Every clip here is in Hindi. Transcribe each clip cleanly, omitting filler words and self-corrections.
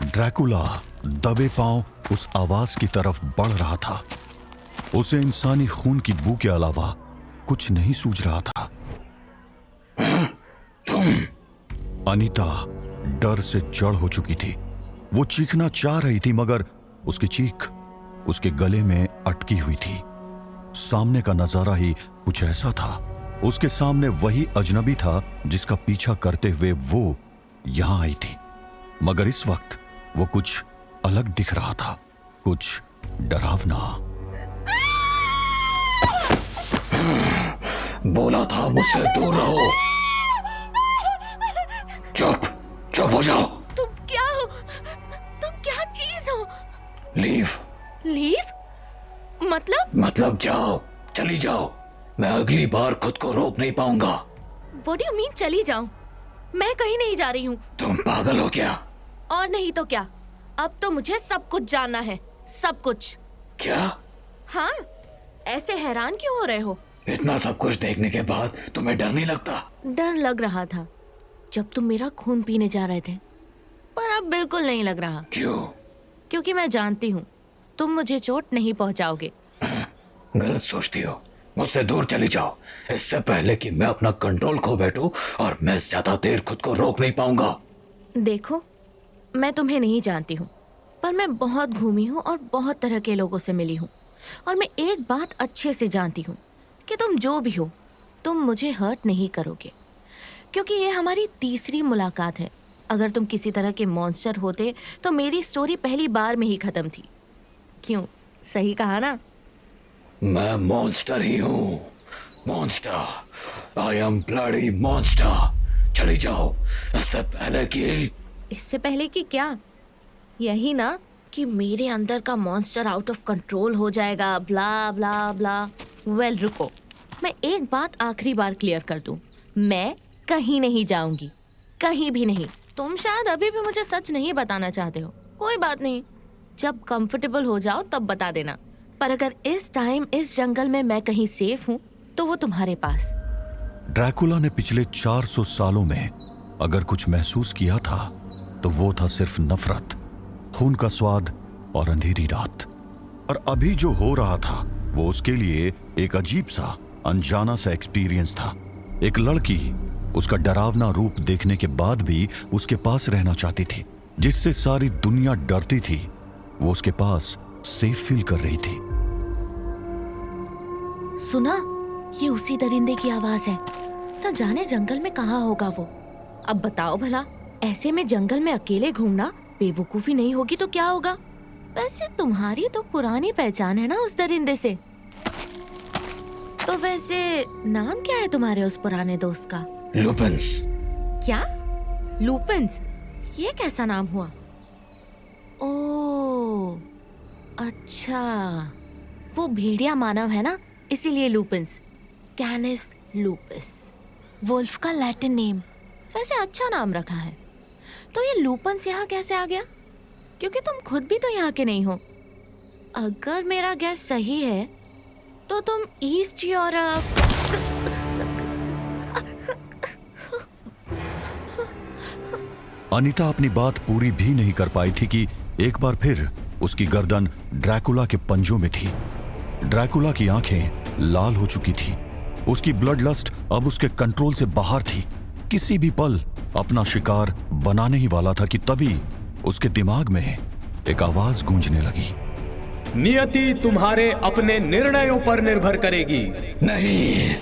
ड्रैकुला दबे पांव उस आवाज की तरफ बढ़ रहा था। उसे इंसानी खून की बू के अलावा कुछ नहीं सूझ रहा था। अनीता डर से जड़ हो चुकी थी। वो चीखना चाह रही थी मगर उसकी चीख उसके गले में अटकी हुई थी। सामने का नजारा ही कुछ ऐसा था। उसके सामने वही अजनबी था जिसका पीछा करते हुए वो यहां आई थी, मगर इस वक्त वो कुछ अलग दिख रहा था, कुछ डरावना। बोला था मुझसे दूर रहो। चुप चुप हो जाओ। तुम क्या हो? तुम क्या चीज हो? लीव। लीव? मतलब जाओ, चली जाओ। मैं अगली बार खुद को रोक नहीं पाऊंगा। What do you mean चली जाऊं? मैं कहीं नहीं जा रही हूँ। तुम पागल हो क्या? और नहीं तो क्या, अब तो मुझे सब कुछ जानना है, सब कुछ। क्या? हाँ, ऐसे हैरान क्यों हो रहे हो? इतना सब कुछ देखने के बाद तुम्हें डर नहीं लगता? डर लग रहा था जब तुम मेरा खून पीने जा रहे थे, पर अब बिल्कुल नहीं लग रहा। क्यों? क्योंकि मैं जानती हूँ तुम मुझे चोट नहीं पहुँचाओगे। गलत सोचती हो। मुझसे दूर चली जाओ, इससे पहले कि मैं अपना कंट्रोल खो बैठूं और मैं ज्यादा देर खुद को रोक नहीं पाऊंगा। देखो, मैं तुम्हें नहीं जानती हूँ, पर मैं बहुत घूमी हूँ और बहुत तरह के लोगों से मिली हूँ, और मैं एक बात अच्छे से जानती हूँ कि तुम जो भी हो, तुम मुझे हर्ट नहीं करोगे, क्योंकि ये हमारी तीसरी मुलाकात है। अगर तुम किसी तरह के मॉन्स्टर होते तो मेरी स्टोरी पहली बार में ही खत्म थी। क्यों, सही कहा ना? मैं मॉन्स्टर ही हूँ, monster. I am bloody monster. चली जाओ, इससे पहले कि क्या? यही ना कि मेरे अंदर का मॉन्स्टर आउट ऑफ कंट्रोल हो जाएगा, ब्ला ब्ला ब्ला। वेल रुको, मैं एक बात आखिरी बार क्लियर कर दूं, मैं कहीं नहीं जाऊंगी, कहीं भी नहीं। तुम शायद अभी भी मुझे सच नहीं बताना चाहते हो, कोई बात नहीं, जब कंफर्टेबल हो जाओ तब बता देना। पर अगर इस टाइम इस जंगल में मैं कहीं सेफ हूँ तो वो तुम्हारे पास। ड्रैकुला ने पिछले 400 सालों में अगर कुछ महसूस किया था तो वो था सिर्फ नफरत, खून का स्वाद और अंधेरी रात। और अभी जो हो रहा था वो उसके लिए एक अजीब सा, अनजाना सा एक्सपीरियंस था। एक लड़की उसका डरावना रूप देखने के बाद भी उसके पास रहना चाहती थी, जिससे सारी दुनिया डरती थी। वो उसके पास सेफ फील कर रही थी। सुना, ये उसी दरिंदे की आवाज है। न जाने जंगल में कहाँ होगा वो। अब बताओ भला, ऐसे में जंगल में अकेले घूमना बेवकूफी नहीं होगी तो क्या होगा? वैसे तुम्हारी तो पुरानी पहचान है ना उस दरिंदे से। तो वैसे नाम क्या है तुम्हारे उस पुराने दोस्त का? लुपेंस। क्या? लुपेंस? ये कैसा नाम हुआ? ओह, अच्छा, वो भेड़िया मानव है ना, इसीलिए लुपेंस। कैनिस लुपस, वुल्फ का लैटिन नेम। वैसे अच्छा नाम रखा है। तो ये लुपेंस यहाँ कैसे आ गया? क्योंकि तुम खुद भी तो यहाँ के नहीं हो। अगर मेरा गैस सही है तो तुम ईस्ट यूरोप। अनीता अपनी बात पूरी भी नहीं कर पाई थी कि एक बार फिर उसकी गर्दन ड्रैकुला के पंजों में थी। ड्रैकुला की आंखें लाल हो चुकी थी। उसकी ब्लड लस्ट अब उसके कंट्रोल से बाहर थी। किसी भी पल अपना शिकार बनाने ही वाला था कि तभी उसके दिमाग में एक आवाज गूंजने लगी। नियति तुम्हारे अपने निर्णयों पर निर्भर करेगी। नहीं,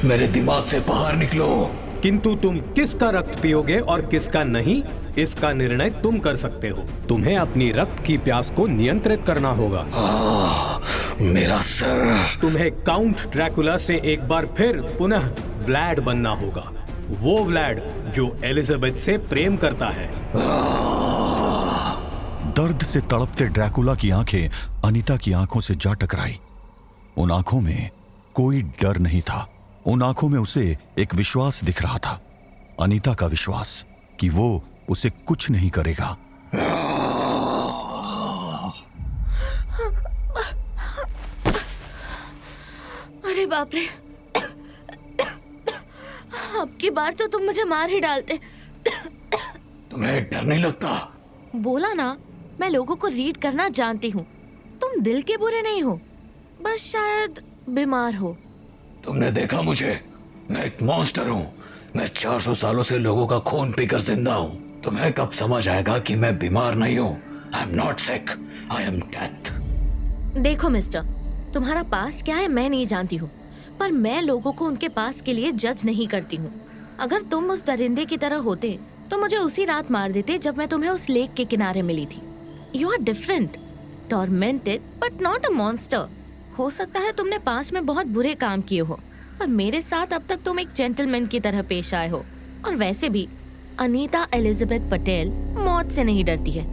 मेरे दिमाग से बाहर निकलो। किंतु तुम किसका रक्त पियोगे और किसका नहीं, इसका निर्णय तुम कर सकते हो। तुम्हें अपनी रक्त की प्यास को नियंत्रित करना होगा। मेरा सर। तुम्हें काउंट ड्रैकुला से एक बार फिर पुनः व्लैड बनना होगा, वो व्लैड जो एलिजाबेथ से प्रेम करता है। दर्द से तड़पते ड्रैकुला की आंखें अनीता की आंखों से जा टकराई। उन आंखों में कोई डर नहीं था। उन आंखों में उसे एक विश्वास दिख रहा था, अनीता का विश्वास कि वो उसे कुछ नहीं करेगा। अरे बाप रे, अब की बार तो तुम मुझे मार ही डालते। तुम्हें डर नहीं लगता? बोला ना, मैं लोगों को रीड करना जानती हूँ। तुम दिल के बुरे नहीं हो, बस शायद बीमार हो। तुमने देखा मुझे? मैं एक मॉन्स्टर हूँ। मैं 400 सालों से लोगों का खून पीकर जिंदा हूँ। तुम्हें कब समझ आएगा कि मैं बीमार नहीं हूँ? I am not sick, I am death. देखो मिस्टर, तुम्हारा पास्ट क्या है मैं नहीं जानती हूँ, पर मैं लोगों को उनके पास्ट के लिए जज नहीं करती हूँ। अगर तुम उस दरिंदे की तरह होते तो मुझे उसी रात मार देते जब मैं तुम्हें उस लेक के किनारे मिली थी। You are different, tormented but not a monster. हो सकता है तुमने पास्ट में बहुत बुरे काम किए हो, पर मेरे साथ अब तक तुम एक जेंटलमैन की तरह पेश आए हो। और वैसे भी अनीता एलिजाबेथ पटेल मौत से नहीं डरती है।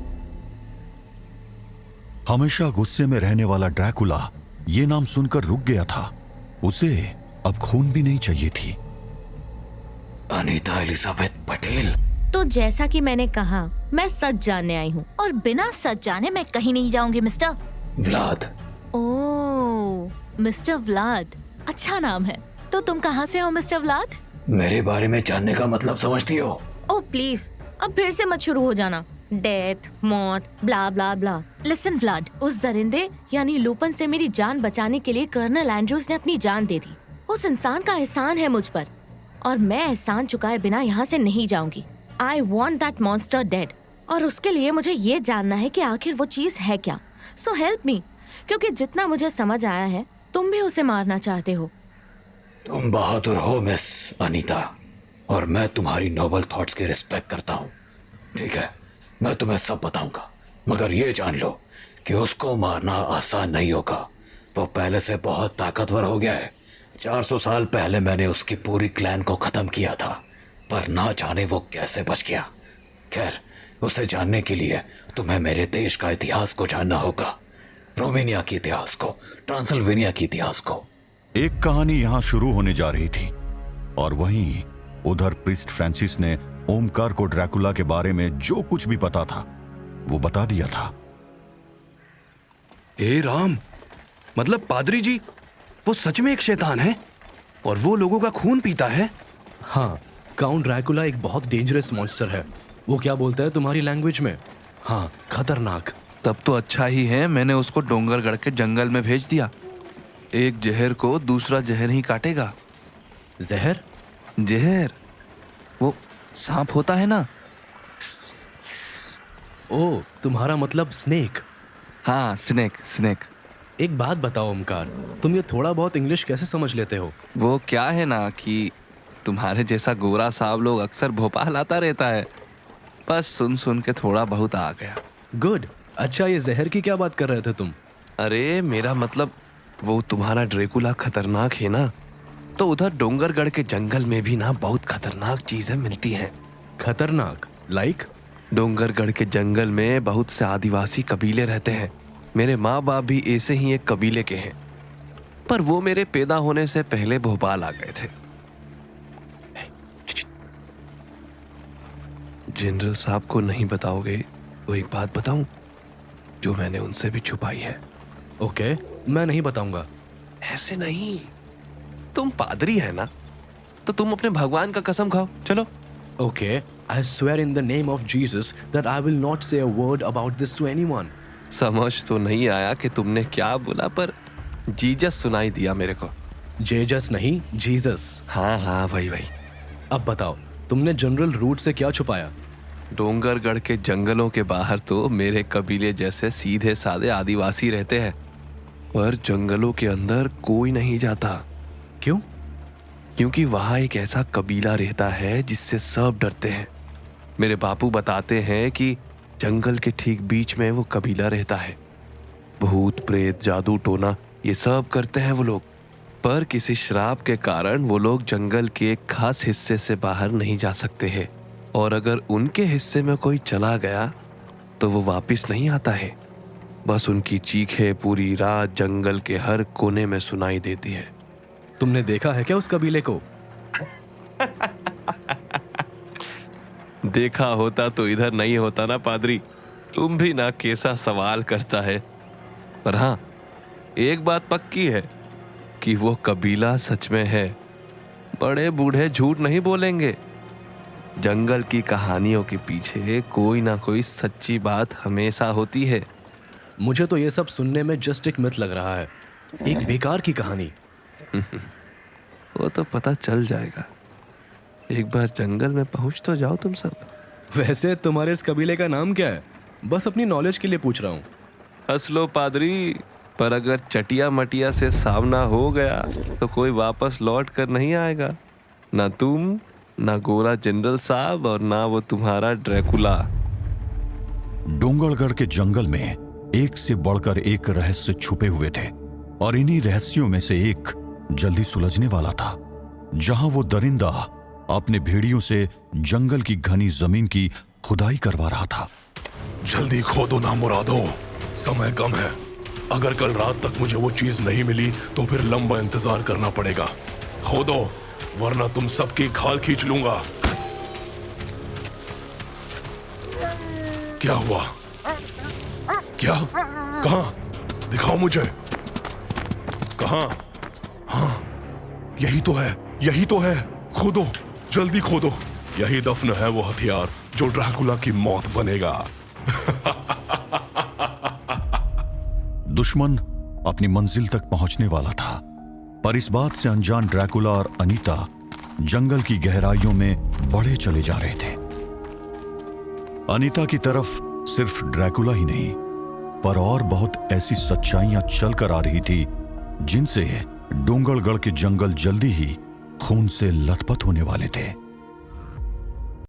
हमेशा गुस्से में रहने वाला ड्रैकुला ये नाम सुनकर रुक गया था। उसे अब खून भी नहीं चाहिए थी। अनीता एलिजाबेथ पटेल? तो जैसा कि मैंने कहा, मैं सच जानने आई हूँ और बिना सच जाने मैं कहीं नहीं जाऊंगी मिस्टर। व्लाद। ओह, मिस्टर व्लाद, अच्छा नाम है। तो तुम कहाँ से हो मिस्टर व्लाद? मेरे बारे में जानने का मतलब समझती हो? ओह प्लीज, अब फिर से मत शुरू हो जाना। डेथ, मौत, ब्ला ब्ला ब्ला। लिसन व्लाद, उस दरिंदे यानी लूपन से मेरी जान बचाने के लिए कर्नल एंड्रूज ने अपनी जान दे दी। उस इंसान का एहसान है मुझ पर और मैं एहसान चुकाए बिना यहाँ से नहीं जाऊंगी। I want that monster dead और उसके लिए मुझे ये जानना है कि आखिर वो चीज है क्या। सो हेल्प मी, क्योंकि जितना मुझे समझ आया है तुम भी उसे मारना चाहते हो। तुम बहादुर हो मिस अनीता, और मैं तुम्हारी नोबल थॉट्स की रिस्पेक्ट करता हूँ। ठीक है, मैं तुम्हें सब बताऊंगा, मगर ये जान लो कि उसको मारना आसान नहीं होगा। वो पहले से बहुत ताकतवर हो गया है। 400 साल पहले मैंने उसकी पूरी क्लैन को खत्म किया था, पर ना जाने वो कैसे बच गया। खैर, उसे जानने के लिए तुम्हें मेरे देश का इतिहास को जानना होगा, रोमेनिया के इतिहास को, ट्रांसिल्वेनिया के इतिहास को। एक कहानी यहां शुरू होने जा रही थी और वहीं उधर प्रिस्ट फ्रांसिस ने ओमकार को ड्रैकुला के बारे में जो कुछ भी पता था वो बता दिया था। हे राम, मतलब पादरी जी, वो सच में एक शैतान है और वो लोगों का खून पीता है? हाँ, काउंट ड्रैकुला एक बहुत डेंजरस मॉन्स्टर है। वो क्या बोलता है तुम्हारी लैंग्वेज में? हाँ, खतरनाक। तब तो अच्छा ही है मैंने उसको डोंगरगढ़ के जंगल में भेज दिया। एक जहर को दूसरा जहर ही काटेगा। जहर? जहर वो सांप होता है ना। ओ, तुम्हारा मतलब स्नेक। हाँ, स्नेक स्नेक। एक बात बताओ ओमकार, तुम ये थोड़ा बहुत इंग्लिश कैसे समझ लेते हो? वो क्या है ना कि तुम्हारे जैसा गोरा साहब लोग अक्सर भोपाल आता रहता है, बस सुन सुन के थोड़ा बहुत आ गया। गुड। अच्छा, ये जहर की क्या बात कर रहे थे तुम? अरे मेरा मतलब वो तुम्हारा ड्रैकुला खतरनाक है ना, तो उधर डोंगरगढ़ के जंगल में भी ना बहुत खतरनाक चीजें मिलती हैं। खतरनाक? लाइक? डोंगरगढ़ के जंगल में बहुत से आदिवासी कबीले रहते हैं। मेरे माँ बाप भी ऐसे ही एक कबीले के हैं, पर वो मेरे पैदा होने से पहले भोपाल आ गए थे। जनरल साहब को नहीं बताओगे तो एक बात बताऊं जो मैंने उनसे भी छुपाई है। ओके, मैं नहीं बताऊंगा। ऐसे नहीं, तुम पादरी है ना, तो तुम अपने भगवान का कसम खाओ। चलो। Okay, I swear in the name of Jesus that I will not say a word about this to anyone. समझ तो नहीं आया कि तुमने क्या बोला, पर जीजस सुनाई दिया मेरे को। जेजस नहीं, जीसस। हाँ हाँ, वही वही। अब बताओ, तुमने जनरल रूट से क्या छुपाया? डोंगरगढ़ के जंगलों के बाहर तो मेरे कबीले जैसे सीधे साधे आदिवासी रहते हैं, पर जंगलों के अंदर कोई नहीं जाता। क्यों? क्योंकि वहाँ एक ऐसा कबीला रहता है जिससे सब डरते हैं। मेरे बापू बताते हैं कि जंगल के ठीक बीच में वो कबीला रहता है। भूत प्रेत जादू टोना ये सब करते हैं वो लोग, पर किसी श्राप के कारण वो लोग जंगल के एक खास हिस्से से बाहर नहीं जा सकते हैं, और अगर उनके हिस्से में कोई चला गया तो वो वापस नहीं आता है। बस उनकी चीखें पूरी रात जंगल के हर कोने में सुनाई देती है। तुमने देखा है क्या उस कबीले को? देखा होता तो इधर नहीं होता ना पादरी। तुम भी ना कैसा सवाल करता है। पर हाँ, एक बात पक्की है कि वो कबीला सच में है। बड़े बूढ़े झूठ नहीं बोलेंगे। जंगल की कहानियों के पीछे कोई ना कोई सच्ची बात हमेशा होती है। मुझे तो ये सब सुनने में जस्ट एक मिथ लग रहा है, एक बेकार की कहानी। वो तो पता चल जाएगा, एक बार जंगल में पहुंच तो जाओ तुम सब। वैसे तुम्हारे इस कबीले का नाम क्या है? बस अपनी नॉलेज के लिए पूछ रहा हूँ। हंस लो पादरी, पर अगर चटिया मटिया से सामना हो गया तो कोई वापस लौट कर नहीं आएगा, ना तुम, ना गोरा जनरल साहब, और ना वो तुम्हारा ड्रैकुला। डोंगरगढ़ के जंगल में एक से बढ़कर एक रहस्य छुपे हुए थे और इन्हीं रहस्यों में से एक जल्दी सुलझने वाला था। जहां वो दरिंदा अपने भेड़ियों से जंगल की घनी जमीन की खुदाई करवा रहा था। जल्दी खोदो ना मुरादो, समय कम है। अगर कल रात तक मुझे वो चीज नहीं मिली तो फिर लंबा इंतजार करना पड़ेगा। खोदो, वरना तुम सबकी खाल खींच लूंगा। क्या हुआ? क्या? कहां? दिखाओ मुझे। कहां? हाँ, यही तो है, यही तो है। खोदो, जल्दी खोदो। यही दफन है वो हथियार जो ड्रैकुला की मौत बनेगा। दुश्मन अपनी मंजिल तक पहुंचने वाला था, पर इस बात से अनजान ड्रैकुला और अनीता जंगल की गहराइयों में बढ़े चले जा रहे थे। अनीता की तरफ सिर्फ ड्रैकुला ही नहीं, पर और बहुत ऐसी सच्चाइयां चल कर आ रही थी जिनसे डोंगरगढ़ के जंगल जल्दी ही खून से लथपथ होने वाले थे।